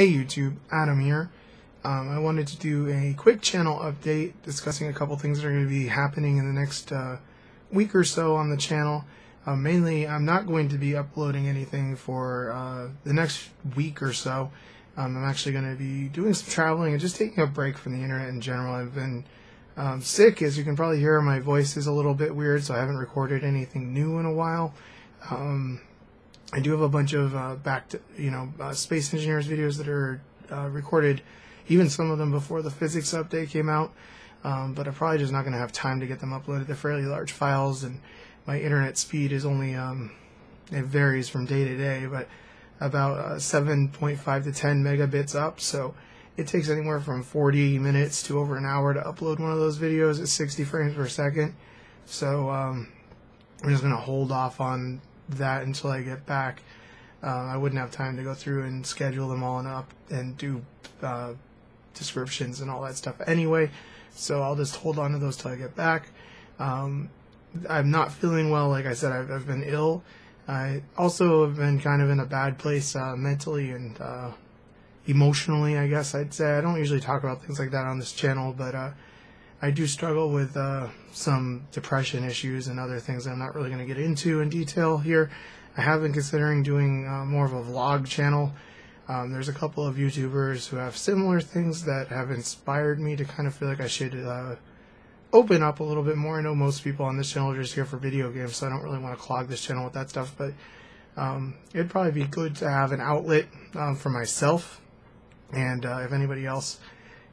Hey YouTube, Adam here. I wanted to do a quick channel update discussing a couple things that are going to be happening in the next week or so on the channel. Mainly, I'm not going to be uploading anything for the next week or so. I'm actually going to be doing some traveling and just taking a break from the internet in general. I've been sick, as you can probably hear. My voice is a little bit weird, so I haven't recorded anything new in a while. I do have a bunch of Space Engineers videos that are recorded, even some of them before the physics update came out, but I'm probably just not going to have time to get them uploaded. They're fairly large files, and my internet speed is only, it varies from day to day, but about 7.5 to 10 megabits up, so it takes anywhere from 40 minutes to over an hour to upload one of those videos at 60 frames per second. So I'm just going to hold off on that until I get back. I wouldn't have time to go through and schedule them all and do descriptions and all that stuff anyway, so I'll just hold on to those till I get back. I'm not feeling well. Like I said, I've been ill. I also have been kind of in a bad place mentally and emotionally, I guess I'd say. I don't usually talk about things like that on this channel, but I do struggle with some depression issues and other things that I'm not really going to get into in detail here. I have been considering doing more of a vlog channel. There's a couple of YouTubers who have similar things that have inspired me to kind of feel like I should open up a little bit more. I know most people on this channel are just here for video games, so I don't really want to clog this channel with that stuff, but it'd probably be good to have an outlet for myself, and if anybody else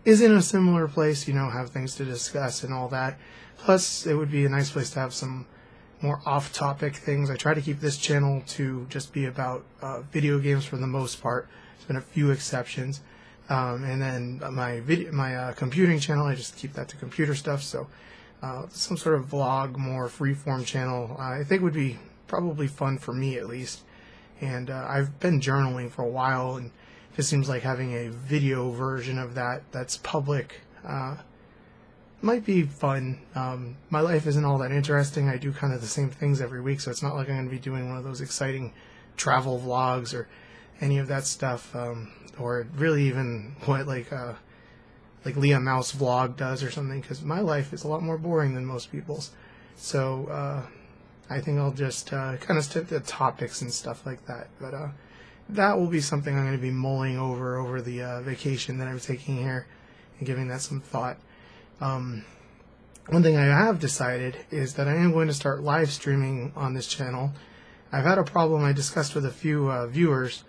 is in a similar place, have things to discuss and all that. Plus, it would be a nice place to have some more off-topic things. I try to keep this channel to just be about video games for the most part. There's been a few exceptions. And then my computing channel, I just keep that to computer stuff. So some sort of vlog, more freeform channel, I think would be probably fun for me at least. And I've been journaling for a while, and it seems like having a video version of that's public might be fun. My life isn't all that interesting. I do kind of the same things every week, so it's not like I'm going to be doing one of those exciting travel vlogs or any of that stuff, or really even what like Leah Mouse vlog does or something, because my life is a lot more boring than most people's. So I think I'll just kind of stick to topics and stuff like that. But that will be something I'm going to be mulling over the vacation that I'm taking here and giving that some thought. One thing I have decided is that I am going to start live streaming on this channel. I've had a problem I discussed with a few viewers.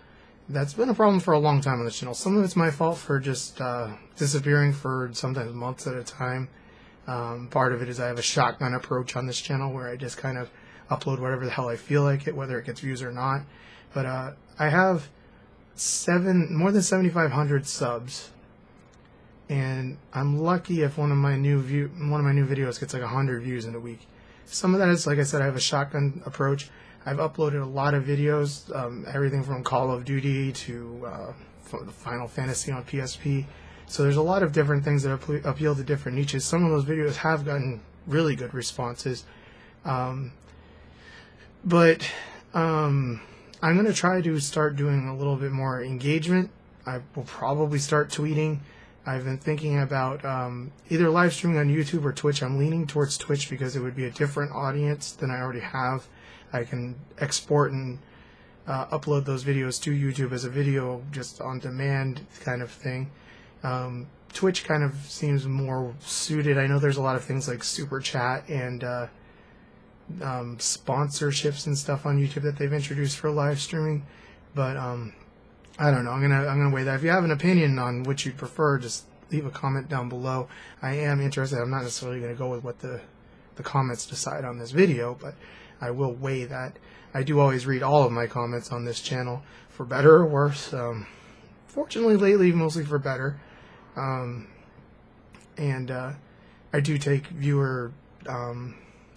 That's been a problem for a long time on this channel. Some of it's my fault for just disappearing for sometimes months at a time. Part of it is I have a shotgun approach on this channel where I just kind of upload whatever the hell I feel like it, whether it gets views or not. But I have more than 7,500 subs, and I'm lucky if one of my new videos gets like 100 views in a week. Some of that is, like I said, I have a shotgun approach. I've uploaded a lot of videos, everything from Call of Duty to Final Fantasy on PSP. So there's a lot of different things that appeal to different niches. Some of those videos have gotten really good responses, but I'm going to try to start doing a little bit more engagement. I will probably start tweeting. I've been thinking about either live streaming on YouTube or Twitch. I'm leaning towards Twitch because it would be a different audience than I already have. I can export and upload those videos to YouTube as a video just on demand kind of thing. Twitch kind of seems more suited. I know there's a lot of things like Super Chat and sponsorships and stuff on YouTube that they've introduced for live streaming, but I don't know. I'm gonna weigh that. If you have an opinion on which you'd prefer, just leave a comment down below. I am interested. I'm not necessarily gonna go with what the comments decide on this video, but I will weigh that. I do always read all of my comments on this channel, for better or worse. Fortunately, lately, mostly for better. And I do take viewer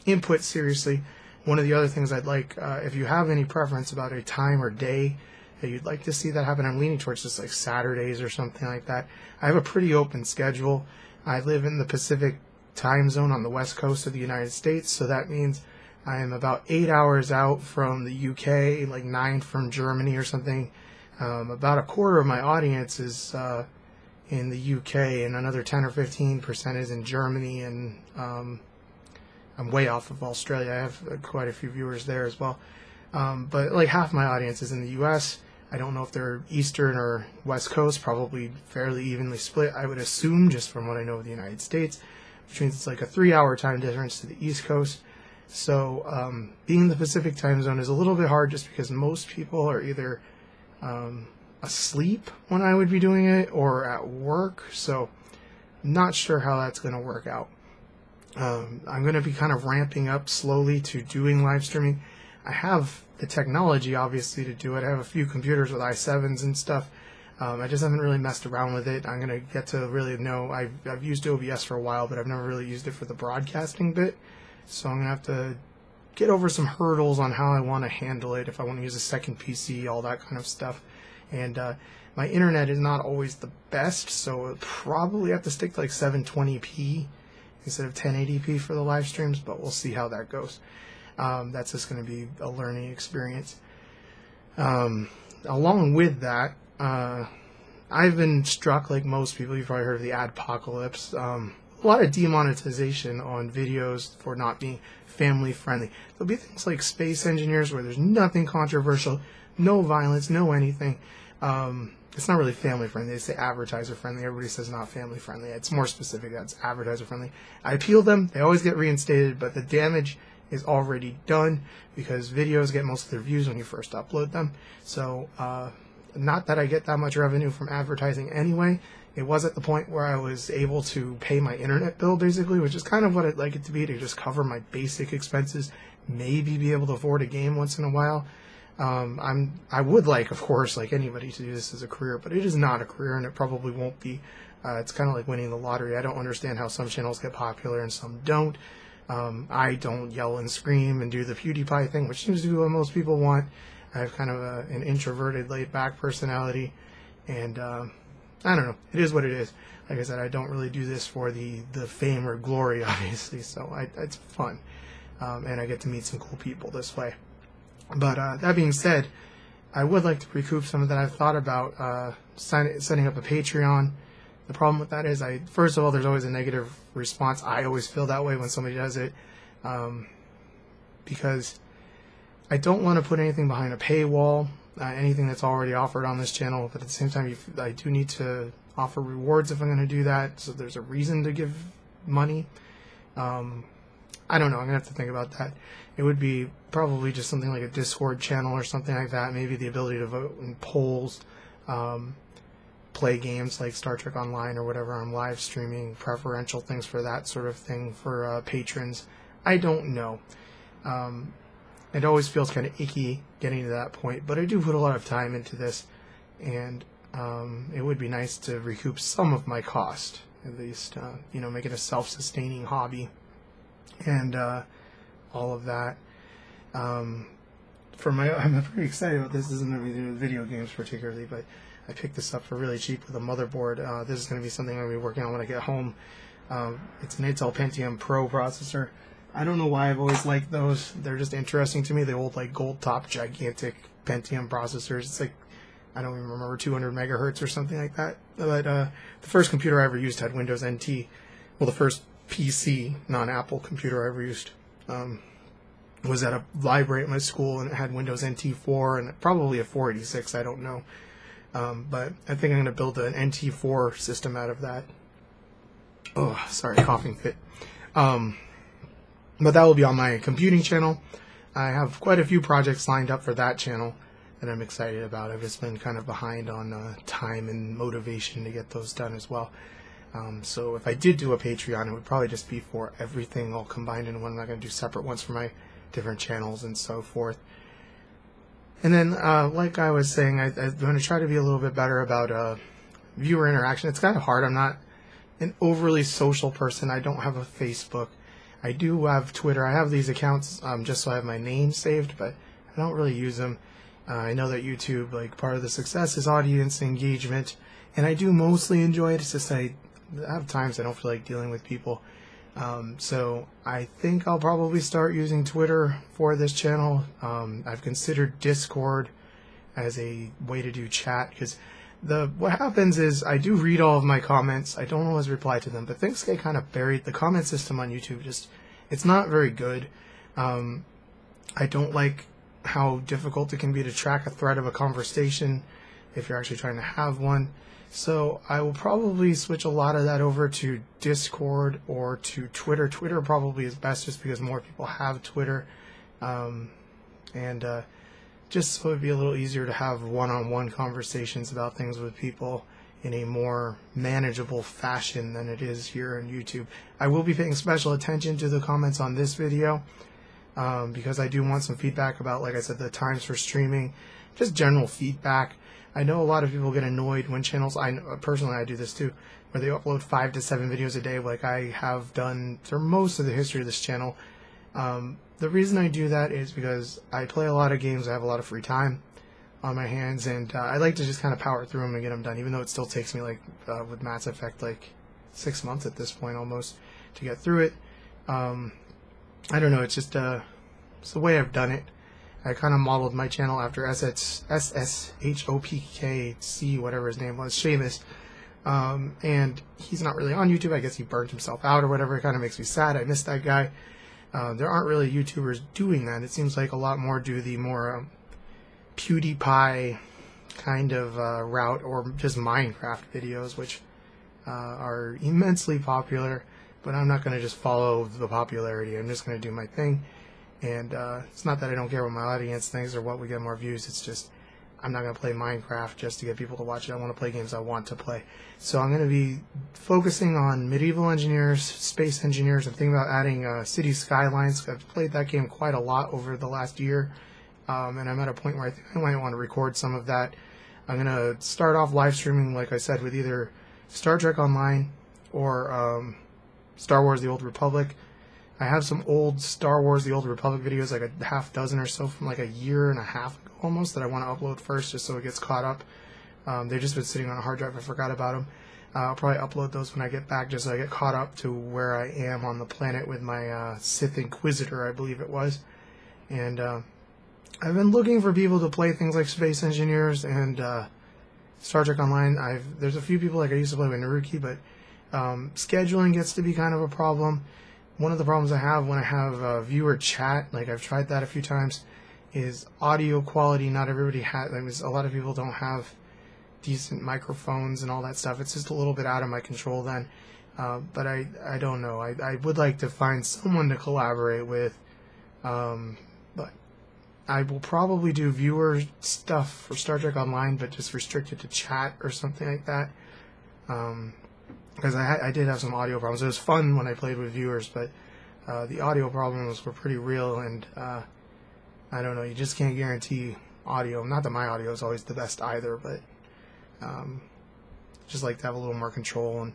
input seriously. One of the other things I'd like, if you have any preference about a time or day that you'd like to see that happen, I'm leaning towards just like Saturdays or something like that. I have a pretty open schedule. I live in the Pacific time zone on the west coast of the United States, so that means I am about 8 hours out from the UK, like 9 from Germany or something. About a quarter of my audience is in the UK, and another 10 or 15% is in Germany, and I'm way off of Australia. I have quite a few viewers there as well. But like half my audience is in the US. I don't know if they're Eastern or West Coast, probably fairly evenly split, I would assume, just from what I know of the United States, which means it's like a 3-hour time difference to the East Coast. So being in the Pacific time zone is a little bit hard just because most people are either asleep when I would be doing it or at work. So not sure how that's going to work out. I'm going to be kind of ramping up slowly to doing live streaming. I have the technology, obviously, to do it. I have a few computers with i7s and stuff. I just haven't really messed around with it. I'm going to get to really know. I've used OBS for a while, but I've never really used it for the broadcasting bit. So I'm going to have to get over some hurdles on how I want to handle it, if I want to use a second PC, all that kind of stuff. And my internet is not always the best, so I'll probably have to stick to like 720p instead of 1080p for the live streams, but we'll see how that goes. That's just going to be a learning experience. Along with that, I've been struck, like most people, you've probably heard of the adpocalypse. A lot of demonetization on videos for not being family friendly. There'll be things like Space Engineers where there's nothing controversial, no violence, no anything. It's not really family friendly. They say advertiser friendly. Everybody says not family friendly. It's more specific. That's advertiser friendly. I appeal them. They always get reinstated, but the damage is already done because videos get most of their views when you first upload them. So not that I get that much revenue from advertising anyway. It was at the point where I was able to pay my internet bill, basically, which is kind of what I'd like it to be, to just cover my basic expenses, maybe be able to afford a game once in a while. I would like, of course, like anybody, to do this as a career, but it is not a career, and it probably won't be. It's kind of like winning the lottery. I don't understand how some channels get popular and some don't. I don't yell and scream and do the PewDiePie thing, which seems to be what most people want. I have kind of an introverted, laid-back personality, and I don't know. It is what it is. Like I said, I don't really do this for the fame or glory, obviously, so it's fun. And I get to meet some cool people this way. But that being said, I would like to recoup some of that. I've thought about setting up a Patreon. The problem with that is, first of all, there's always a negative response. I always feel that way when somebody does it, because I don't want to put anything behind a paywall, anything that's already offered on this channel. But at the same time, I do need to offer rewards if I'm going to do that, so there's a reason to give money. I don't know. I'm going to have to think about that. It would be probably just something like a Discord channel or something like that. Maybe the ability to vote in polls, play games like Star Trek Online or whatever I'm live streaming, preferential things for that sort of thing for patrons. I don't know. It always feels kind of icky getting to that point, but I do put a lot of time into this, and it would be nice to recoup some of my cost, at least, make it a self-sustaining hobby, and all of that. I'm pretty excited about this. This isn't going to be doing video games particularly, but I picked this up for really cheap with a motherboard. This is going to be something I'm going to be working on when I get home. It's an Intel Pentium Pro processor. I don't know why I've always liked those. They're just interesting to me. The old, like, gold top gigantic Pentium processors. It's like, I don't even remember, 200 megahertz or something like that. But the first computer I ever used had Windows NT. Well, the first PC, non-Apple computer I ever used was at a library at my school, and it had Windows NT 4 and probably a 486, I don't know. But I think I'm going to build an NT 4 system out of that. Oh, sorry, coughing fit. But that will be on my computing channel. I have quite a few projects lined up for that channel that I'm excited about. I've just been kind of behind on time and motivation to get those done as well. So if I did do a Patreon, it would probably just be for everything all combined in one. I'm not going to do separate ones for my different channels and so forth. And then, like I was saying, I'm going to try to be a little bit better about viewer interaction. It's kind of hard. I'm not an overly social person. I don't have a Facebook. I do have Twitter. I have these accounts just so I have my name saved, but I don't really use them. I know that YouTube, like, part of the success is audience engagement, and I do mostly enjoy it. It's just I have times I don't feel like dealing with people. So I think I'll probably start using Twitter for this channel. I've considered Discord. as a way to do chat, because what happens is I do read all of my comments. I don't always reply to them, but things get kind of buried. The comment system on YouTube it's not very good. I don't like how difficult it can be to track a thread of a conversation if you're actually trying to have one. So I will probably switch a lot of that over to Discord or to Twitter. Twitter probably is best just because more people have Twitter. Just so it'd be a little easier to have one-on-one conversations about things with people in a more manageable fashion than it is here on YouTube. I will be paying special attention to the comments on this video because I do want some feedback about, like I said, the times for streaming, just general feedback. I know a lot of people get annoyed when channels, personally I do this too, where they upload 5 to 7 videos a day like I have done for most of the history of this channel. The reason I do that is because I play a lot of games, I have a lot of free time on my hands, and I like to just kind of power through them and get them done, even though it still takes me, like with Mass Effect, like 6 months at this point almost to get through it. I don't know, it's just it's the way I've done it. I kind of modeled my channel after SSHOPKC, whatever his name was, Seamus. And he's not really on YouTube. I guess he burned himself out or whatever. It kind of makes me sad. I miss that guy. There aren't really YouTubers doing that. It seems like a lot more do the more PewDiePie kind of route, or just Minecraft videos, which are immensely popular. But I'm not going to just follow the popularity. I'm just going to do my thing. And it's not that I don't care what my audience thinks or what would get more views. It's just I'm not going to play Minecraft just to get people to watch it. I want to play games I want to play. So I'm going to be focusing on medieval engineers, space engineers. I'm thinking about adding City Skylines. I've played that game quite a lot over the last year. And I'm at a point where I think I might want to record some of that. I'm going to start off live streaming, like I said, with either Star Trek Online or Star Wars The Old Republic. I have some old Star Wars The Old Republic videos, like a half dozen or so from like a year and a half ago almost, that I want to upload first just so it gets caught up. They've just been sitting on a hard drive. I forgot about them. I'll probably upload those when I get back just so I get caught up to where I am on the planet with my Sith Inquisitor, I believe it was. And I've been looking for people to play things like Space Engineers and Star Trek Online. There's a few people like I used to play with Naruki, but scheduling gets to be kind of a problem. One of the problems I have when I have viewer chat, like I've tried that a few times, is audio quality. Not everybody has, a lot of people don't have decent microphones and all that stuff. It's just a little bit out of my control then. But I don't know. I would like to find someone to collaborate with. But I will probably do viewer stuff for Star Trek Online, but just restricted to chat or something like that. Because I did have some audio problems. It was fun when I played with viewers, but the audio problems were pretty real, and I don't know, you just can't guarantee audio. Not that my audio is always the best either, but just like to have a little more control and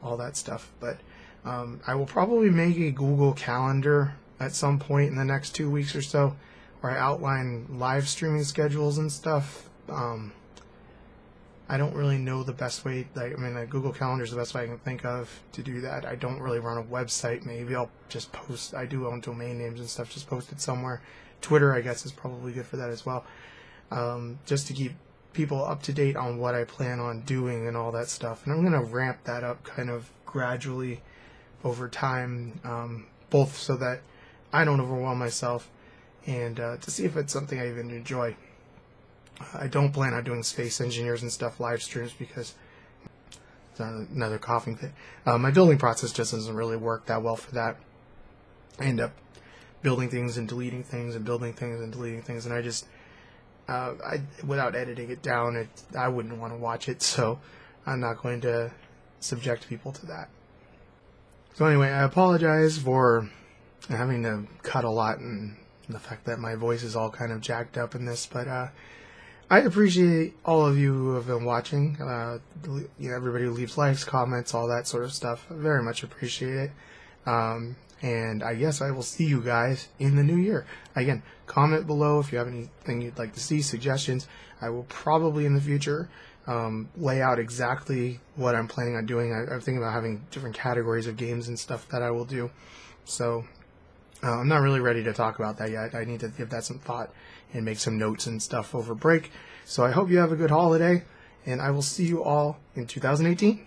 all that stuff. But I will probably make a Google Calendar at some point in the next 2 weeks or so, where I outline live streaming schedules and stuff. I don't really know the best way. Google Calendar is the best way I can think of to do that. I don't really run a website. Maybe I'll just post. I do own domain names and stuff. Just post it somewhere. Twitter, I guess, is probably good for that as well. Just to keep people up to date on what I plan on doing and all that stuff. And I'm going to ramp that up kind of gradually over time, both so that I don't overwhelm myself and to see if it's something I even enjoy. I don't plan on doing Space Engineers and stuff live streams because it's another coughing fit. My building process just doesn't really work that well for that. I end up building things and deleting things and building things and deleting things, and I just without editing it down, I wouldn't want to watch it, so I'm not going to subject people to that. So anyway, I apologize for having to cut a lot and the fact that my voice is all kind of jacked up in this, but I appreciate all of you who have been watching. Everybody who leaves likes, comments, all that sort of stuff. I very much appreciate it. And I guess I will see you guys in the new year. Again, comment below if you have anything you'd like to see, suggestions. I will probably in the future lay out exactly what I'm planning on doing. I'm thinking about having different categories of games and stuff that I will do. So I'm not really ready to talk about that yet. I need to give that some thought and make some notes and stuff over break. So I hope you have a good holiday, and I will see you all in 2018.